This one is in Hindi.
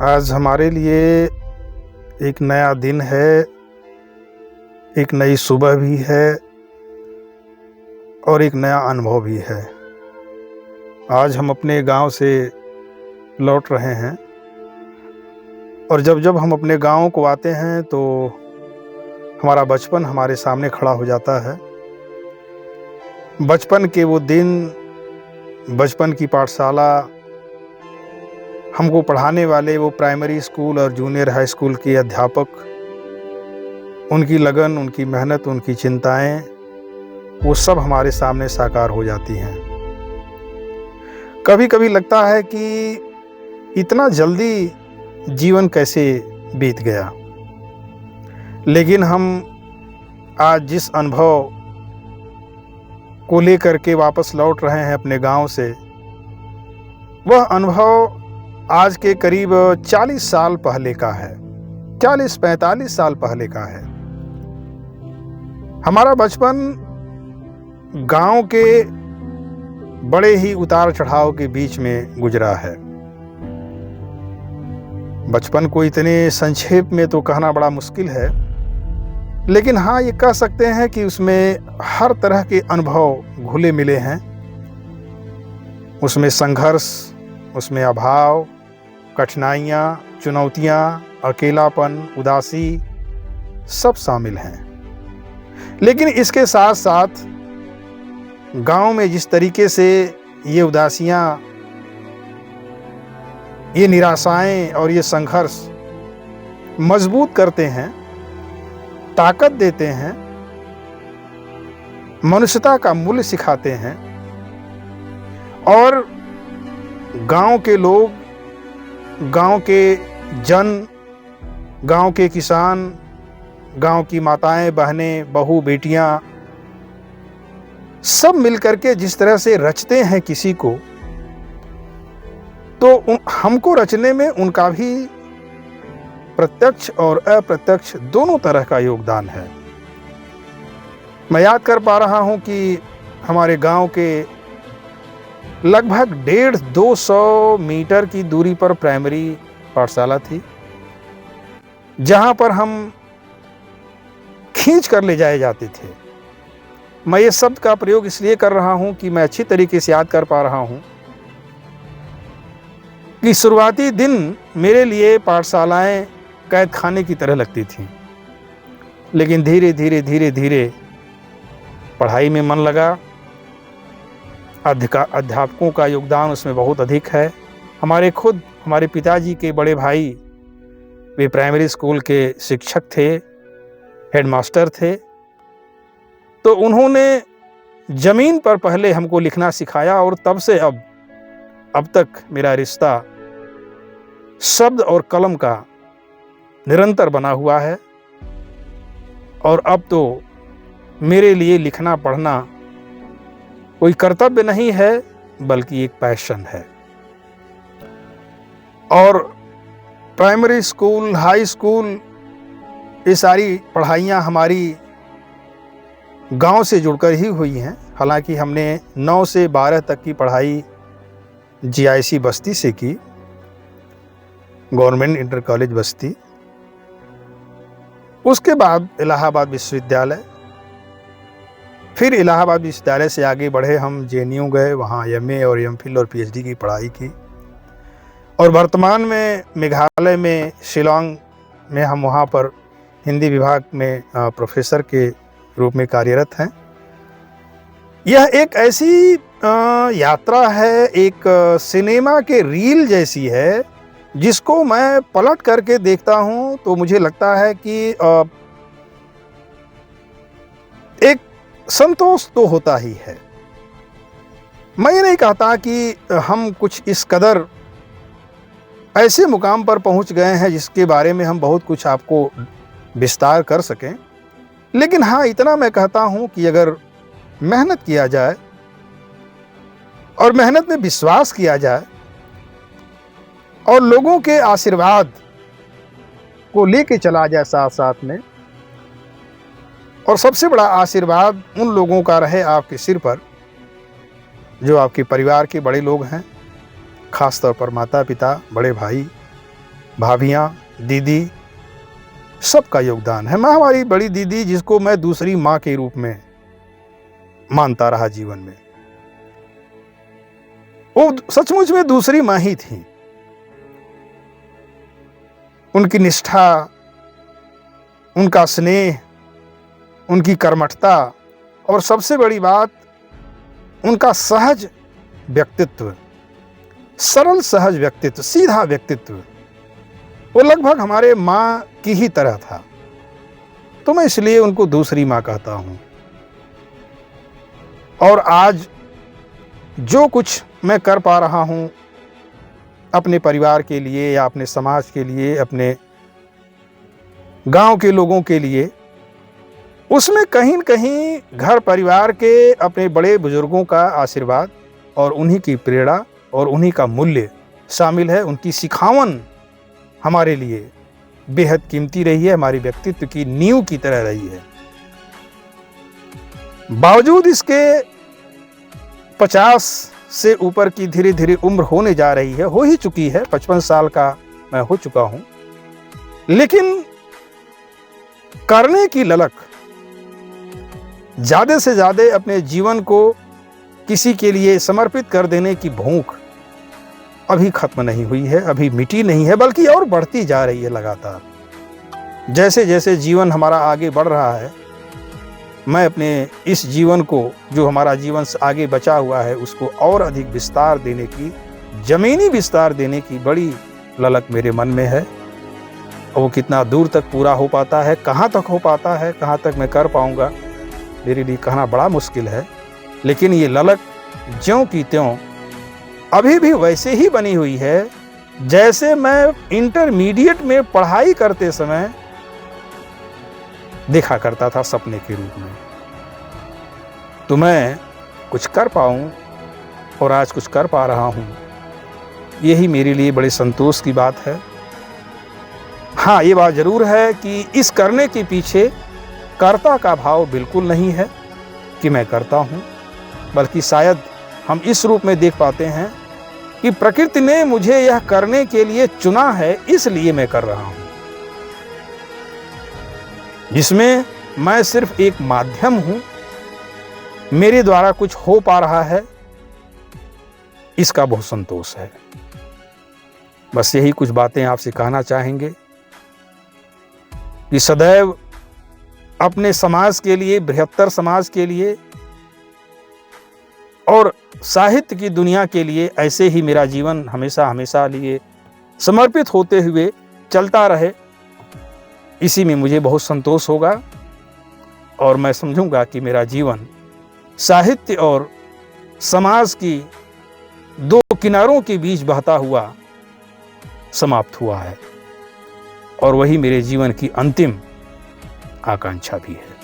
आज हमारे लिए एक नया दिन है, एक नई सुबह भी है और एक नया अनुभव भी है। आज हम अपने गांव से लौट रहे हैं और जब हम अपने गांव को आते हैं तो हमारा बचपन हमारे सामने खड़ा हो जाता है। बचपन के वो दिन, बचपन की पाठशाला, हमको पढ़ाने वाले वो प्राइमरी स्कूल और जूनियर हाई स्कूल के अध्यापक, उनकी लगन, उनकी मेहनत, उनकी चिंताएं, वो सब हमारे सामने साकार हो जाती हैं। कभी कभी लगता है कि इतना जल्दी जीवन कैसे बीत गया, लेकिन हम आज जिस अनुभव को लेकर के वापस लौट रहे हैं अपने गांव से, वह अनुभव आज के करीब 40 साल पहले का है, 40-45 साल पहले का है। हमारा बचपन गांव के बड़े ही उतार चढ़ाव के बीच में गुजरा है। बचपन को इतने संक्षेप में तो कहना बड़ा मुश्किल है, लेकिन हाँ, ये कह सकते हैं कि उसमें हर तरह के अनुभव घुले मिले हैं। उसमें संघर्ष, उसमें अभाव, कठिनाइयाँ, चुनौतियाँ, अकेलापन, उदासी सब शामिल हैं। लेकिन इसके साथ साथ गांव में जिस तरीके से ये उदासियाँ, ये निराशाएं और ये संघर्ष मजबूत करते हैं, ताकत देते हैं, मनुष्यता का मूल्य सिखाते हैं और गांव के लोग, गांव के जन, गांव के किसान, गांव की माताएं, बहनें, बहू, बेटियां सब मिलकर के जिस तरह से रचते हैं किसी को, तो हमको रचने में उनका भी प्रत्यक्ष और अप्रत्यक्ष दोनों तरह का योगदान है। मैं याद कर पा रहा हूं कि हमारे गांव के लगभग 150-200 मीटर की दूरी पर प्राइमरी पाठशाला थी, जहां पर हम खींच कर ले जाए जाते थे। मैं ये शब्द का प्रयोग इसलिए कर रहा हूं कि मैं अच्छी तरीके से याद कर पा रहा हूं कि शुरुआती दिन मेरे लिए पाठशालाएं कैद खाने की तरह लगती थीं, लेकिन धीरे धीरे पढ़ाई में मन लगा। अध्यापकों का योगदान उसमें बहुत अधिक है। हमारे पिताजी के बड़े भाई, वे प्राइमरी स्कूल के शिक्षक थे, हेडमास्टर थे, तो उन्होंने जमीन पर पहले हमको लिखना सिखाया और तब से अब तक मेरा रिश्ता शब्द और कलम का निरंतर बना हुआ है। और अब तो मेरे लिए लिखना पढ़ना कोई कर्तव्य नहीं है, बल्कि एक पैशन है। और प्राइमरी स्कूल, हाई स्कूल, ये सारी पढ़ाइयाँ हमारी गांव से जुड़कर ही हुई हैं। हालांकि हमने 9 से 12 तक की पढ़ाई GIC बस्ती से की, गवर्नमेंट इंटर कॉलेज बस्ती। उसके बाद इलाहाबाद विश्वविद्यालय, फिर इलाहाबाद विश्वविद्यालय से आगे बढ़े हम JNU गए, वहाँ MA और MPhil और PhD की पढ़ाई की। और वर्तमान में मेघालय में शिलांग में हम वहाँ पर हिंदी विभाग में प्रोफेसर के रूप में कार्यरत हैं। यह एक ऐसी यात्रा है, एक सिनेमा के रील जैसी है, जिसको मैं पलट करके देखता हूँ तो मुझे लगता है कि एक संतोष तो होता ही है। मैं ये नहीं कहता कि हम कुछ इस कदर ऐसे मुकाम पर पहुंच गए हैं जिसके बारे में हम बहुत कुछ आपको विस्तार कर सकें, लेकिन हाँ, इतना मैं कहता हूं कि अगर मेहनत किया जाए और मेहनत में विश्वास किया जाए और लोगों के आशीर्वाद को लेके चला जाए साथ साथ में, और सबसे बड़ा आशीर्वाद उन लोगों का रहे आपके सिर पर जो आपके परिवार के बड़े लोग हैं, खास तौर पर माता पिता, बड़े भाई, भाभियाँ, दीदी, सबका योगदान है। मैं हमारी बड़ी दीदी, जिसको मैं दूसरी माँ के रूप में मानता रहा जीवन में, वो सचमुच में दूसरी माँ ही थी। उनकी निष्ठा, उनका स्नेह, उनकी कर्मठता और सबसे बड़ी बात उनका सहज व्यक्तित्व, सरल सहज व्यक्तित्व, सीधा व्यक्तित्व, वो लगभग हमारे माँ की ही तरह था। तो मैं इसलिए उनको दूसरी माँ कहता हूँ। और आज जो कुछ मैं कर पा रहा हूँ अपने परिवार के लिए या अपने समाज के लिए, अपने गांव के लोगों के लिए, उसमें कहीं न कहीं घर परिवार के अपने बड़े बुजुर्गों का आशीर्वाद और उन्हीं की प्रेरणा और उन्हीं का मूल्य शामिल है। उनकी सिखावन हमारे लिए बेहद कीमती रही है, हमारी व्यक्तित्व की नींव की तरह रही है। बावजूद इसके 50 से ऊपर की धीरे धीरे उम्र होने जा रही है, हो ही चुकी है, 55 साल का मैं हो चुका हूं, लेकिन करने की ललक, ज्यादा से ज्यादा अपने जीवन को किसी के लिए समर्पित कर देने की भूख अभी खत्म नहीं हुई है, अभी मिटी नहीं है, बल्कि और बढ़ती जा रही है लगातार। जैसे जैसे जीवन हमारा आगे बढ़ रहा है, मैं अपने इस जीवन को, जो हमारा जीवन से आगे बचा हुआ है, उसको और अधिक विस्तार देने की, जमीनी विस्तार देने की बड़ी ललक मेरे मन में है। और वो कितना दूर तक पूरा हो पाता है, कहाँ तक हो पाता है, कहाँ तक मैं कर पाऊंगा, मेरे लिए कहना बड़ा मुश्किल है। लेकिन ये ललक ज्यों की त्यों अभी भी वैसे ही बनी हुई है जैसे मैं इंटरमीडिएट में पढ़ाई करते समय देखा करता था सपने के रूप में। तो मैं कुछ कर पाऊं और आज कुछ कर पा रहा हूं, यही मेरे लिए बड़े संतोष की बात है। हाँ, ये बात जरूर है कि इस करने के पीछे कर्ता का भाव बिल्कुल नहीं है कि मैं करता हूं, बल्कि शायद हम इस रूप में देख पाते हैं कि प्रकृति ने मुझे यह करने के लिए चुना है, इसलिए मैं कर रहा हूं, जिसमें मैं सिर्फ एक माध्यम हूं, मेरे द्वारा कुछ हो पा रहा है, इसका बहुत संतोष है। बस यही कुछ बातें आपसे कहना चाहेंगे कि सदैव अपने समाज के लिए, बृहत्तर समाज के लिए और साहित्य की दुनिया के लिए ऐसे ही मेरा जीवन हमेशा हमेशा लिए समर्पित होते हुए चलता रहे, इसी में मुझे बहुत संतोष होगा। और मैं समझूंगा कि मेरा जीवन साहित्य और समाज की दो किनारों के बीच बहता हुआ समाप्त हुआ है, और वही मेरे जीवन की अंतिम आकांक्षा भी है।